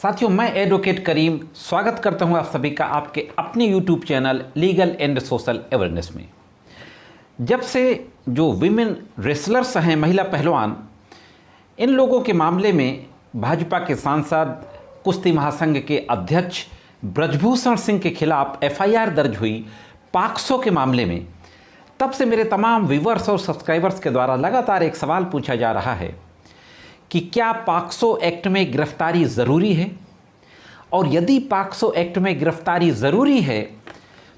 साथियों, मैं एडवोकेट करीम स्वागत करता हूं आप सभी का आपके अपने YouTube channel legal and social awareness में। जब से जो विमेन रेसलर्स हैं, महिला पहलवान, इन लोगों के मामले में भाजपा के सांसद, कुश्ती महासंघ के अध्यक्ष ब्रजभूषण सिंह के खिलाफ एफआईआर दर्ज हुई पॉक्सो के मामले में, तब से मेरे तमाम व्यूवर्स और सब्सक्राइबर्स के द्वारा लगातार एक सवाल पूछा जा रहा है कि क्या पॉक्सो एक्ट में गिरफ्तारी ज़रूरी है, और यदि पॉक्सो एक्ट में गिरफ्तारी ज़रूरी है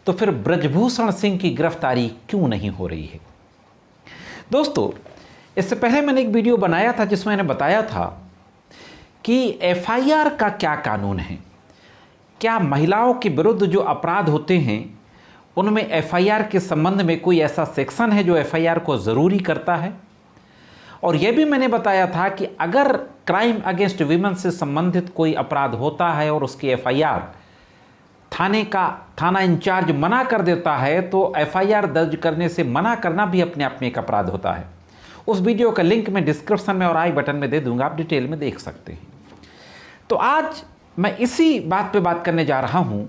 तो फिर ब्रजभूषण सिंह की गिरफ्तारी क्यों नहीं हो रही है। दोस्तों, इससे पहले मैंने एक वीडियो बनाया था जिसमें मैंने बताया था कि एफआईआर का क्या कानून है, क्या महिलाओं के विरुद्ध जो अपराध होते हैं उनमें एफआईआर के संबंध में कोई ऐसा सेक्शन है जो एफआईआर को ज़रूरी करता है। और यह भी मैंने बताया था कि अगर क्राइम अगेंस्ट वीमेन से संबंधित कोई अपराध होता है और उसकी एफआईआर थाना इंचार्ज मना कर देता है तो एफआईआर दर्ज करने से मना करना भी अपने आप में एक अपराध होता है। उस वीडियो का लिंक मैं डिस्क्रिप्शन में और आई बटन में दे दूंगा, आप डिटेल में देख सकते हैं। तो आज मैं इसी बात पे बात करने जा रहा हूं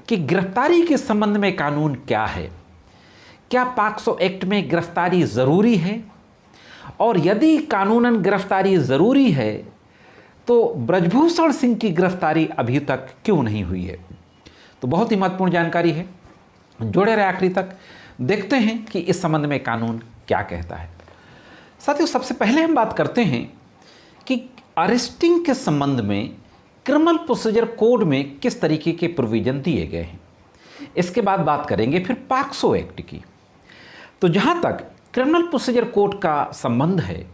कि गिरफ्तारी के संबंध में कानून क्या है, क्या पॉक्सो एक्ट में गिरफ्तारी ज़रूरी है, और यदि कानूनन गिरफ्तारी ज़रूरी है तो ब्रजभूषण सिंह की गिरफ्तारी अभी तक क्यों नहीं हुई है। तो बहुत ही महत्वपूर्ण जानकारी है, जुड़े रहे आखिरी तक, देखते हैं कि इस संबंध में कानून क्या कहता है। साथियों, सबसे पहले हम बात करते हैं कि अरेस्टिंग के संबंध में क्रिमिनल प्रोसीजर कोड में किस तरीके के प्रोविजन दिए गए हैं। इसके बाद बात करेंगे फिर पॉक्सो एक्ट की। तो जहाँ तक क्रिमिनल प्रोसीजर कोड का संबंध है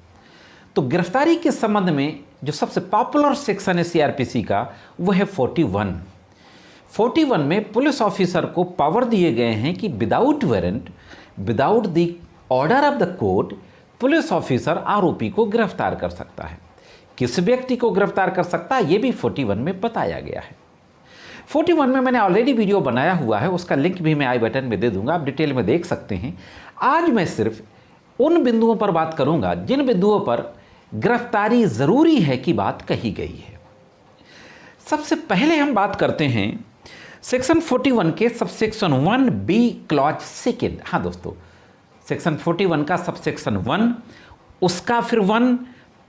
तो गिरफ्तारी के संबंध में जो सबसे पॉपुलर सेक्शन है सीआरपीसी का वो है 41 में पुलिस ऑफिसर को पावर दिए गए हैं कि without warrant, without the order of the court, police officer आरोपी को गिरफ्तार कर सकता है। किस व्यक्ति को गिरफ्तार कर सकता है ये भी 41 में बताया गया है। 41 में मैंने ऑलरेडी वीडियो बनाया हुआ है, उसका लिंक भी मैं आई बटन में दे दूंगा, आप डिटेल में देख सकते हैं। आज मैं सिर्फ उन बिंदुओं पर बात करूंगा जिन बिंदुओं पर गिरफ्तारी ज़रूरी है की बात कही गई है। सबसे पहले हम बात करते हैं सेक्शन 41 के सबसेक्शन 1B क्लॉज सेकेंड। हाँ दोस्तों, सेक्शन 41 का सबसेक्शन 1, उसका फिर 1,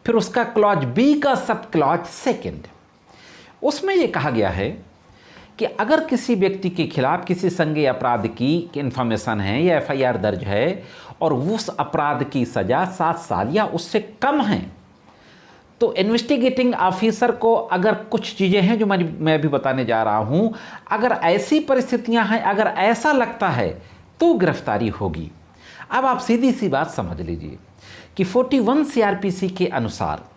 फिर उसका क्लॉज B का सब क्लॉज सेकेंड। उसमें यह कहा गया है कि अगर किसी व्यक्ति के खिलाफ किसी संज्ञेय अपराध की इंफॉर्मेशन है या एफआईआर दर्ज है और उस अपराध की सज़ा 7 साल या उससे कम है तो इन्वेस्टिगेटिंग ऑफिसर को अगर कुछ चीज़ें हैं जो मैं अभी बताने जा रहा हूं, अगर ऐसी परिस्थितियां हैं, अगर ऐसा लगता है तो गिरफ्तारी होगी। अब आप सीधी सी बात समझ लीजिए कि 41 सीआरपीसी के अनुसार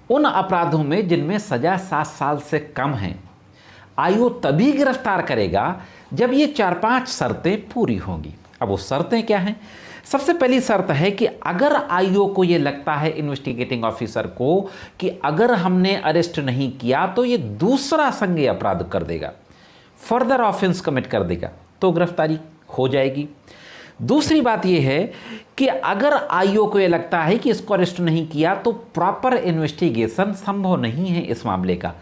उन अपराधों में जिनमें सज़ा 7 साल से कम है आयोग तभी गिरफ्तार करेगा जब ये 4-5 शर्तें पूरी होंगी। अब वो शर्तें क्या हैं? सबसे पहली शर्त है कि अगर आयोग को ये लगता है, इन्वेस्टिगेटिंग ऑफिसर को, कि अगर हमने अरेस्ट नहीं किया तो ये दूसरा संज्ञेय अपराध कर देगा, फर्दर ऑफेंस कमिट कर देगा, तो गिरफ्तारी हो जाएगी। दूसरी बात यह है कि अगर आयोग को ये लगता है कि इसको अरेस्ट नहीं किया तो प्रॉपर इन्वेस्टिगेशन संभव नहीं है इस मामले का,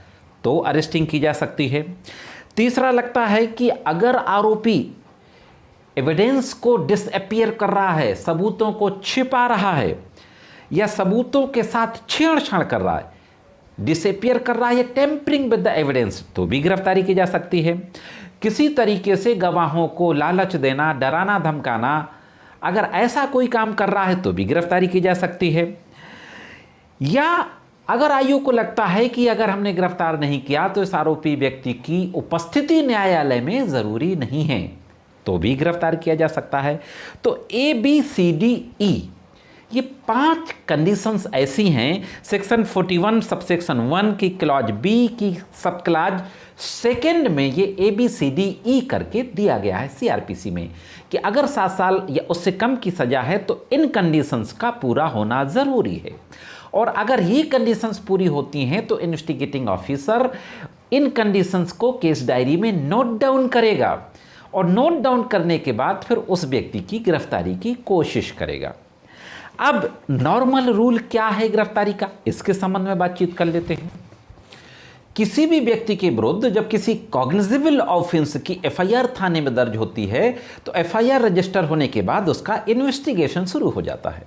तो अरेस्टिंग की जा सकती है। तीसरा लगता है कि अगर आरोपी एविडेंस को डिसअपियर कर रहा है, सबूतों को छिपा रहा है या सबूतों के साथ छेड़छाड़ कर रहा है, डिसअपियर कर रहा है या टेम्परिंग विद द एविडेंस, तो भी गिरफ्तारी की जा सकती है। किसी तरीके से गवाहों को लालच देना, डराना धमकाना, अगर ऐसा कोई काम कर रहा है तो भी गिरफ्तारी की जा सकती है। या अगर आयोग को लगता है कि अगर हमने गिरफ्तार नहीं किया तो इस आरोपी व्यक्ति की उपस्थिति न्यायालय में ज़रूरी नहीं है, तो भी गिरफ्तार किया जा सकता है। तो ABCDE ये 5 कंडीशंस ऐसी हैं सेक्शन 41 सबसेक्शन 1 की क्लॉज B की सब क्लॉज सेकेंड में ये ABCDE करके दिया गया है सीआरपीसी में कि अगर 7 साल या उससे कम की सज़ा है तो इन कंडीशंस का पूरा होना ज़रूरी है। और अगर ये कंडीशंस पूरी होती हैं तो इन्वेस्टिगेटिंग ऑफिसर इन कंडीशंस को केस डायरी में नोट डाउन करेगा और नोट डाउन करने के बाद फिर उस व्यक्ति की गिरफ्तारी की कोशिश करेगा। अब नॉर्मल रूल क्या है गिरफ्तारी का, इसके संबंध में बातचीत कर लेते हैं। किसी भी व्यक्ति के विरुद्ध जब किसी कॉग्निजेबल ऑफेंस की एफआईआर थाने में दर्ज होती है तो एफआईआर रजिस्टर होने के बाद उसका इन्वेस्टिगेशन शुरू हो जाता है।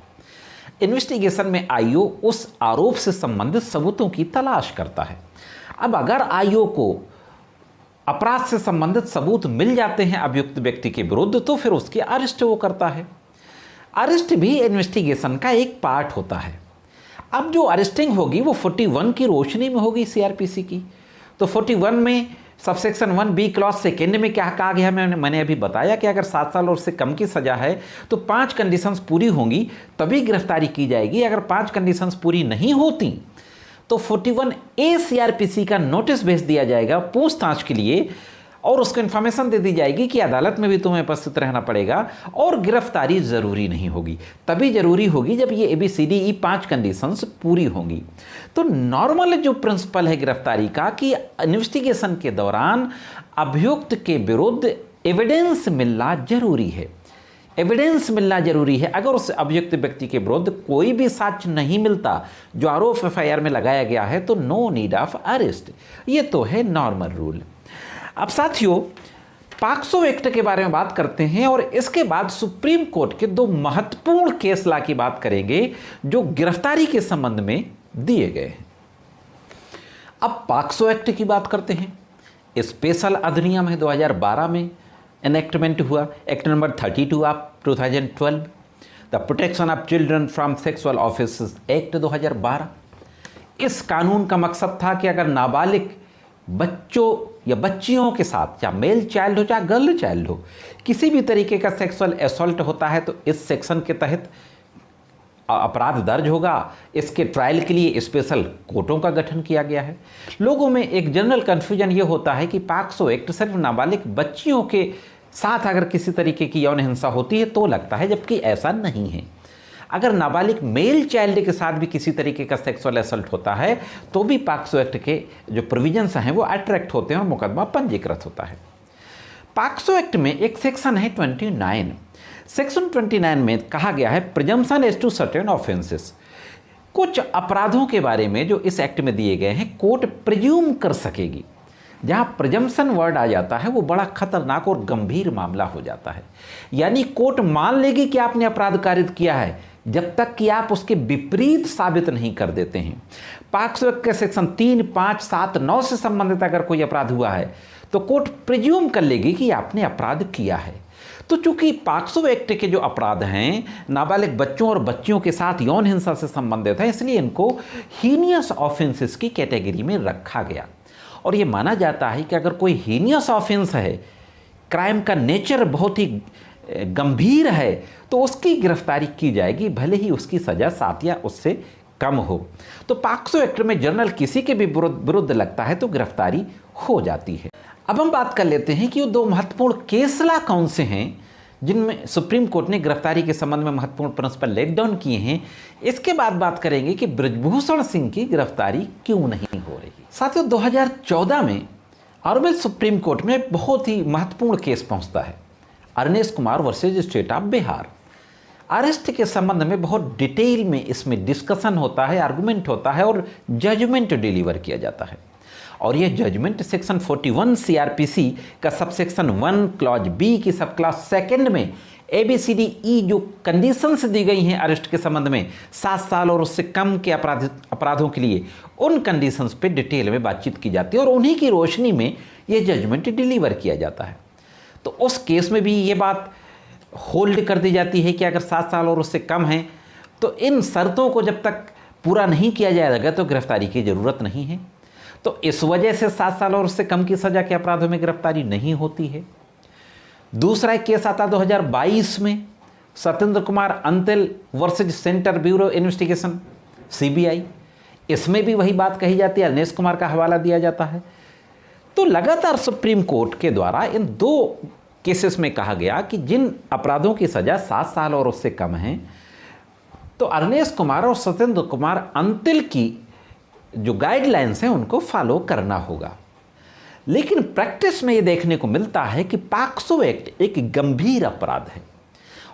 इन्वेस्टिगेशन में आईओ उस आरोप से संबंधित सबूतों की तलाश करता है। अब अगर आईओ को अपराध से संबंधित सबूत मिल जाते हैं अभियुक्त व्यक्ति के विरुद्ध तो फिर उसकी अरेस्ट वो करता है। अरेस्ट भी इन्वेस्टिगेशन का एक पार्ट होता है। अब जो अरेस्टिंग होगी वो 41 की रोशनी में होगी सीआरपीसी की। तो 41 में सबसेक्शन 1B क्लॉज सेकेंड में क्या कहा गया, मैंने अभी बताया कि अगर 7 साल और उससे कम की सज़ा है तो 5 कंडीशंस पूरी होंगी तभी गिरफ्तारी की जाएगी। अगर 5 कंडीशंस पूरी नहीं होती तो 41A सीआरपीसी का नोटिस भेज दिया जाएगा पूछताछ के लिए और उसको इन्फॉर्मेशन दे दी जाएगी कि अदालत में भी तुम्हें उपस्थित रहना पड़ेगा और गिरफ्तारी ज़रूरी नहीं होगी। तभी ज़रूरी होगी जब ये ABCDE 5 कंडीशंस पूरी होंगी। तो नॉर्मल जो प्रिंसिपल है गिरफ्तारी का कि इन्वेस्टिगेशन के दौरान अभियुक्त के विरुद्ध एविडेंस मिलना जरूरी है। एविडेंस मिलना जरूरी है। अगर उस अभियुक्त व्यक्ति के विरुद्ध कोई भी साक्ष्य नहीं मिलता जो आरोप एफआईआर में लगाया गया है तो नो नीड ऑफ अरेस्ट। ये तो है नॉर्मल रूल। अब साथियों पॉक्सो एक्ट के बारे में बात करते हैं और इसके बाद सुप्रीम कोर्ट के 2 महत्वपूर्ण केस ला की बात करेंगे जो गिरफ्तारी के संबंध में दिए गए हैं। अब पॉक्सो एक्ट की बात करते हैं। स्पेशल अधिनियम है 2012 में एनेक्टमेंट हुआ, act number 32 of 2012, the protection of children from sexual offences act 2012। इस कानून का मकसद था कि अगर नाबालिग बच्चों या बच्चियों के साथ, चाहे मेल चाइल्ड हो चाहे गर्ल चाइल्ड हो, किसी भी तरीके का सेक्सुअल असॉल्ट होता है तो इस सेक्शन के तहत अपराध दर्ज होगा। इसके ट्रायल के लिए स्पेशल कोर्टों का गठन किया गया है। लोगों में एक जनरल कन्फ्यूजन ये होता है कि पॉक्सो एक्ट सिर्फ नाबालिग बच्चियों के साथ अगर किसी तरीके की यौन हिंसा होती है तो लगता है, जबकि ऐसा नहीं है। अगर नाबालिग मेल चाइल्ड के साथ भी किसी तरीके का सेक्सुअल असल्ट होता है तो भी पॉक्सो एक्ट के जो प्रोविजंस हैं वो अट्रैक्ट होते हैं और मुकदमा पंजीकृत होता है। पॉक्सो एक्ट में एक सेक्शन है 29। सेक्शन 29 में कहा गया है presumption as to certain offences. कुछ अपराधों के बारे में जो इस एक्ट में दिए गए हैं कोर्ट प्रिज्यूम कर सकेगी। जहाँ प्रिजम्पशन वर्ड आ जाता है वो बड़ा खतरनाक और गंभीर मामला हो जाता है। यानी कोर्ट मान लेगी कि आपने अपराध कारित किया है जब तक कि आप उसके विपरीत साबित नहीं कर देते हैं। पॉक्सो एक्ट के सेक्शन 3, 5, 7, 9 से संबंधित अगर कोई अपराध हुआ है तो कोर्ट प्रिज्यूम कर लेगी कि आपने अपराध किया है। तो चूंकि पॉक्सो एक्ट के जो अपराध हैं नाबालिग बच्चों और बच्चियों के साथ यौन हिंसा से संबंधित है, इसलिए इनको हीनियस ऑफेंसेस की कैटेगरी में रखा गया। और ये माना जाता है कि अगर कोई हीनियस ऑफेंस है, क्राइम का नेचर बहुत ही गंभीर है, तो उसकी गिरफ्तारी की जाएगी भले ही उसकी सज़ा 7 या उससे कम हो। तो पॉक्सो एक्ट में जनरल किसी के भी विरुद्ध लगता है तो गिरफ्तारी हो जाती है। अब हम बात कर लेते हैं कि वो 2 महत्वपूर्ण केसला कौन से हैं जिनमें सुप्रीम कोर्ट ने गिरफ्तारी के संबंध में महत्वपूर्ण प्रिंसिपल लेट डाउन किए हैं। इसके बाद बात करेंगे कि बृजभूषण सिंह की गिरफ्तारी क्यों नहीं हो रही। साथियों 2014 में ऑनरेबल सुप्रीम कोर्ट में बहुत ही महत्वपूर्ण केस पहुंचता है, Arnesh Kumar versus state of Bihar. Arrest के संबंध में बहुत डिटेल में इसमें डिस्कशन होता है, आर्गुमेंट होता है और जजमेंट डिलीवर किया जाता है। और यह जजमेंट सेक्शन 41 सीआरपीसी का सबसेक्शन 1 क्लॉज बी की सब क्लास 2 में ABCDE जो कंडीशंस दी गई हैं अरेस्ट के संबंध में 7 साल और उससे कम के अपराधों के लिए, उन कंडीशंस पे डिटेल में बातचीत की जाती है और उन्हीं की रोशनी में यह जजमेंट डिलीवर किया जाता है। तो उस केस में भी ये बात होल्ड कर दी जाती है कि अगर 7 साल और उससे कम है तो इन शर्तों को जब तक पूरा नहीं किया जाएगा तो गिरफ्तारी की ज़रूरत नहीं है। तो इस वजह से 7 साल और उससे कम की सज़ा के अपराधों में गिरफ्तारी नहीं होती है। दूसरा एक केस आता 2022 में, Satyendra Kumar Antil versus centre bureau investigation CBI। इसमें भी वही बात कही जाती है, अरनेश कुमार का हवाला दिया जाता है। तो लगातार सुप्रीम कोर्ट के द्वारा इन 2 केसेस में कहा गया कि जिन अपराधों की सज़ा 7 साल और उससे कम है तो अरनेश कुमार और सत्येंद्र कुमार अंतिल की जो गाइडलाइंस हैं उनको फॉलो करना होगा। लेकिन प्रैक्टिस में ये देखने को मिलता है कि पॉक्सो एक्ट एक गंभीर अपराध है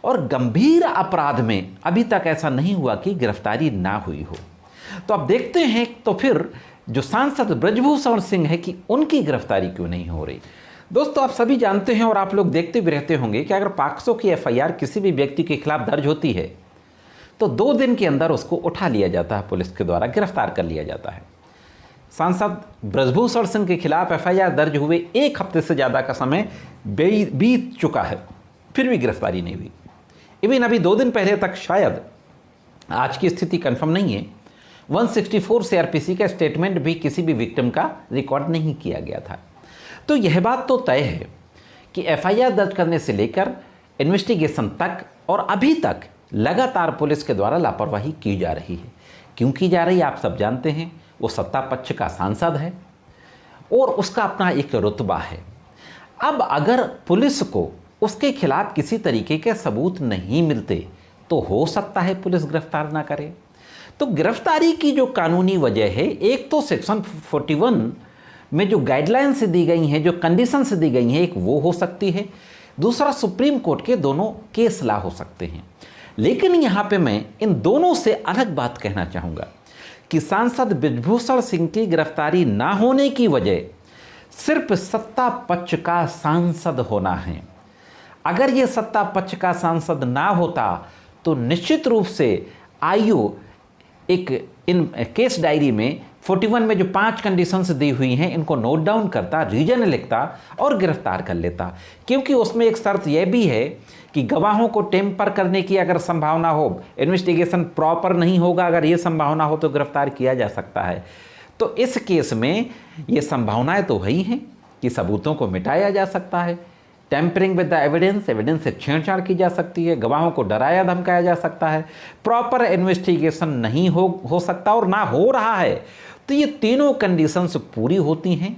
और गंभीर अपराध में अभी तक ऐसा नहीं हुआ कि गिरफ्तारी ना हुई हो। तो अब देखते हैं तो फिर जो सांसद ब्रजभूषण सिंह है कि उनकी गिरफ्तारी क्यों नहीं हो रही। दोस्तों, आप सभी जानते हैं और आप लोग देखते भी रहते होंगे कि अगर पॉक्सो की एफआईआर किसी भी व्यक्ति के खिलाफ दर्ज होती है तो 2 दिन के अंदर उसको उठा लिया जाता है, पुलिस के द्वारा गिरफ्तार कर लिया जाता है। सांसद ब्रजभूषण सिंह के खिलाफ एफआईआर दर्ज हुए 1 हफ्ते से ज़्यादा का समय बीत चुका है, फिर भी गिरफ्तारी नहीं हुई। इवन अभी 2 दिन पहले तक, शायद आज की स्थिति कंफर्म नहीं है, 164 सीआरपीसी का स्टेटमेंट भी किसी भी विक्टिम का रिकॉर्ड नहीं किया गया था। तो यह बात तो तय है कि एफआईआर दर्ज करने से लेकर इन्वेस्टिगेशन तक और अभी तक लगातार पुलिस के द्वारा लापरवाही की जा रही है। क्यों की जा रही है आप सब जानते हैं। वो सत्ता पक्ष का सांसद है और उसका अपना एक रुतबा है। अब अगर पुलिस को उसके खिलाफ किसी तरीके के सबूत नहीं मिलते तो हो सकता है पुलिस गिरफ्तार ना करे। तो गिरफ्तारी की जो कानूनी वजह है, एक तो सेक्शन 41 में जो गाइडलाइंस दी गई हैं, जो कंडीशंस दी गई हैं, एक वो हो सकती है, दूसरा सुप्रीम कोर्ट के दोनों केस ला हो सकते हैं। लेकिन यहाँ पे मैं इन दोनों से अलग बात कहना चाहूँगा कि सांसद ब्रजभूषण सिंह की गिरफ्तारी ना होने की वजह सिर्फ सत्ता पक्ष का सांसद होना है। अगर ये सत्ता पक्ष का सांसद ना होता तो निश्चित रूप से आईओ एक इन केस डायरी में 41 में जो 5 कंडीशंस दी हुई हैं इनको नोट डाउन करता, रीजन लिखता और गिरफ्तार कर लेता। क्योंकि उसमें एक शर्त यह भी है कि गवाहों को टेम्पर करने की अगर संभावना हो, इन्वेस्टिगेशन प्रॉपर नहीं होगा, अगर ये संभावना हो तो गिरफ्तार किया जा सकता है। तो इस केस में ये संभावनाएं तो वही हैं कि सबूतों को मिटाया जा सकता है, टेम्परिंग विद द एविडेंस से छेड़छाड़ की जा सकती है, गवाहों को डराया धमकाया जा सकता है, प्रॉपर इन्वेस्टिगेशन नहीं हो सकता और ना हो रहा है। तो ये तीनों कंडीशंस पूरी होती हैं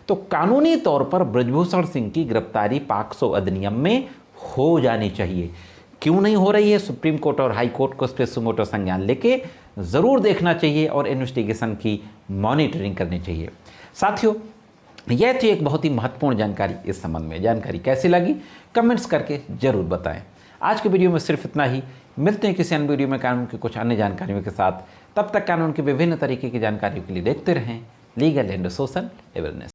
तो कानूनी तौर पर ब्रजभूषण सिंह की गिरफ्तारी पॉक्सो अधिनियम में हो जानी चाहिए। क्यों नहीं हो रही है, सुप्रीम कोर्ट और हाई कोर्ट को इस पर सुमोटो संज्ञान लेके ज़रूर देखना चाहिए और इन्वेस्टिगेशन की मॉनिटरिंग करनी चाहिए। साथियों, यह थी एक बहुत ही महत्वपूर्ण जानकारी। इस संबंध में जानकारी कैसी लगी कमेंट्स करके ज़रूर बताएं। आज के वीडियो में सिर्फ इतना ही। मिलते हैं किसी अन्य वीडियो में कानून की कुछ अन्य जानकारियों के साथ। तब तक कानून के विभिन्न तरीके की जानकारियों के लिए देखते रहें लीगल एंड सोशल अवेयरनेस।